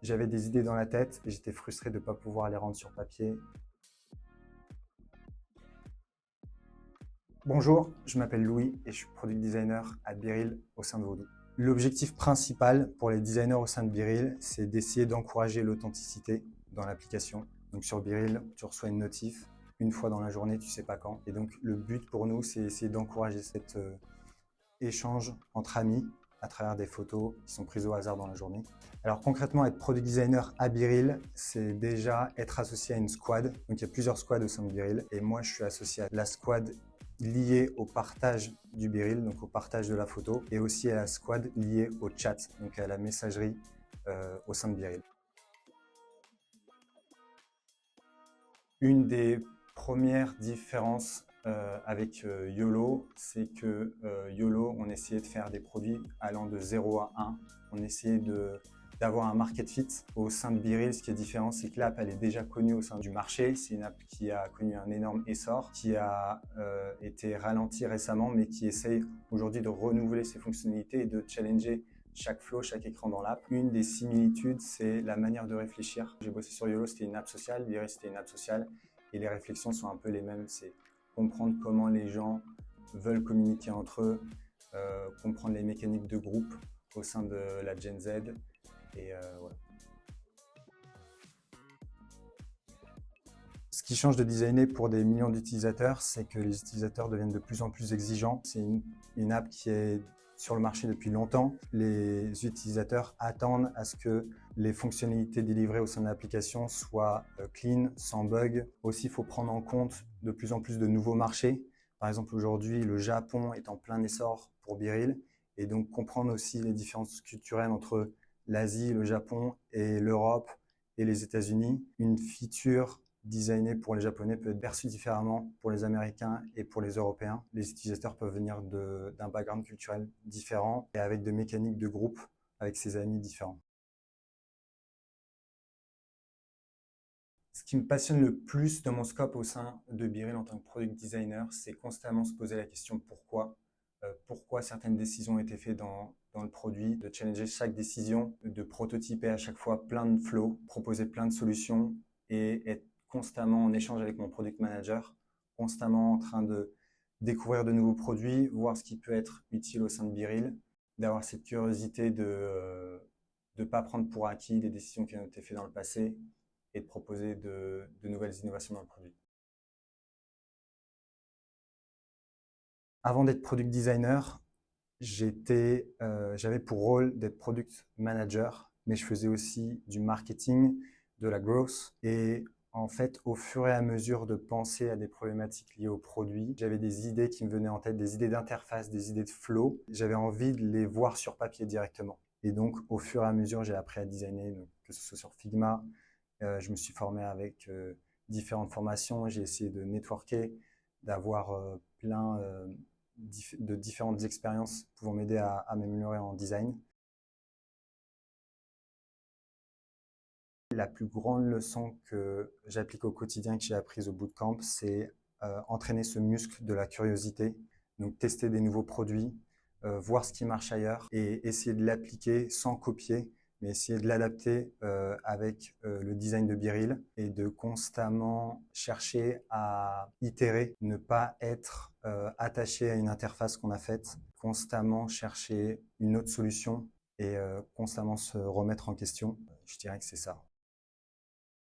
J'avais des idées dans la tête et j'étais frustré de ne pas pouvoir les rendre sur papier. Bonjour, je m'appelle Louis et je suis product designer à Biril au sein de Voodoo. L'objectif principal pour les designers au sein de Biril, c'est d'essayer d'encourager l'authenticité dans l'application. Donc sur Biril, tu reçois une notif une fois dans la journée, tu sais pas quand. Et donc le but pour nous, c'est essayer d'encourager cet échange entre amis à travers des photos qui sont prises au hasard dans la journée. Alors concrètement, être product designer à Biril, c'est déjà être associé à une squad. Donc il y a plusieurs squads au sein de Biril et moi je suis associé à la squad liée au partage du Biril, donc au partage de la photo, et aussi à la squad liée au chat, donc à la messagerie au sein de Biril. Une des premières différences avec YOLO, c'est que YOLO, on essayait de faire des produits allant de 0 à 1. On essayait d'avoir un market fit au sein de Biril. Ce qui est différent, c'est que l'app, elle est déjà connue au sein du marché. C'est une app qui a connu un énorme essor, qui a été ralentie récemment, mais qui essaye aujourd'hui de renouveler ses fonctionnalités et de challenger chaque flow, chaque écran dans l'app. Une des similitudes, c'est la manière de réfléchir. J'ai bossé sur YOLO, c'était une app sociale. Biril, c'était une app sociale. Et les réflexions sont un peu les mêmes. C'est comprendre comment les gens veulent communiquer entre eux, comprendre les mécaniques de groupe au sein de la Gen Z. Et voilà. Ce qui change de designer pour des millions d'utilisateurs, c'est que les utilisateurs deviennent de plus en plus exigeants. C'est une app qui est sur le marché depuis longtemps. Les utilisateurs attendent à ce que les fonctionnalités délivrées au sein de l'application soient clean, sans bug. Aussi, il faut prendre en compte de plus en plus de nouveaux marchés. Par exemple, aujourd'hui, le Japon est en plein essor pour Biril. Et donc, comprendre aussi les différences culturelles entre l'Asie, le Japon et l'Europe et les États-Unis. Une feature designée pour les Japonais peut être perçue différemment pour les Américains et pour les Européens. Les utilisateurs peuvent venir d'un background culturel différent et avec des mécaniques de groupe avec ses amis différents. Ce qui me passionne le plus dans mon scope au sein de Biril en tant que product designer, c'est constamment se poser la question pourquoi. Pourquoi certaines décisions ont été faites dans le produit, de challenger chaque décision, de prototyper à chaque fois plein de flows, proposer plein de solutions et être constamment en échange avec mon product manager, constamment en train de découvrir de nouveaux produits, voir ce qui peut être utile au sein de Biril, d'avoir cette curiosité de ne pas prendre pour acquis des décisions qui ont été faites dans le passé et de proposer de nouvelles innovations dans le produit. Avant d'être product designer, j'avais pour rôle d'être product manager, mais je faisais aussi du marketing, de la growth. Et en fait, au fur et à mesure de penser à des problématiques liées au produit, j'avais des idées qui me venaient en tête, des idées d'interface, des idées de flow. J'avais envie de les voir sur papier directement. Et donc, au fur et à mesure, j'ai appris à designer, donc, que ce soit sur Figma. Je me suis formé avec différentes formations. J'ai essayé de networker, d'avoir plein de différentes expériences pouvant m'aider à m'améliorer en design. La plus grande leçon que j'applique au quotidien, que j'ai apprise au bootcamp, c'est entraîner ce muscle de la curiosité. Donc tester des nouveaux produits, voir ce qui marche ailleurs et essayer de l'appliquer sans copier, mais essayer de l'adapter avec le design de Biril et de constamment chercher à itérer, ne pas être attaché à une interface qu'on a faite, constamment chercher une autre solution et constamment se remettre en question. Je dirais que c'est ça.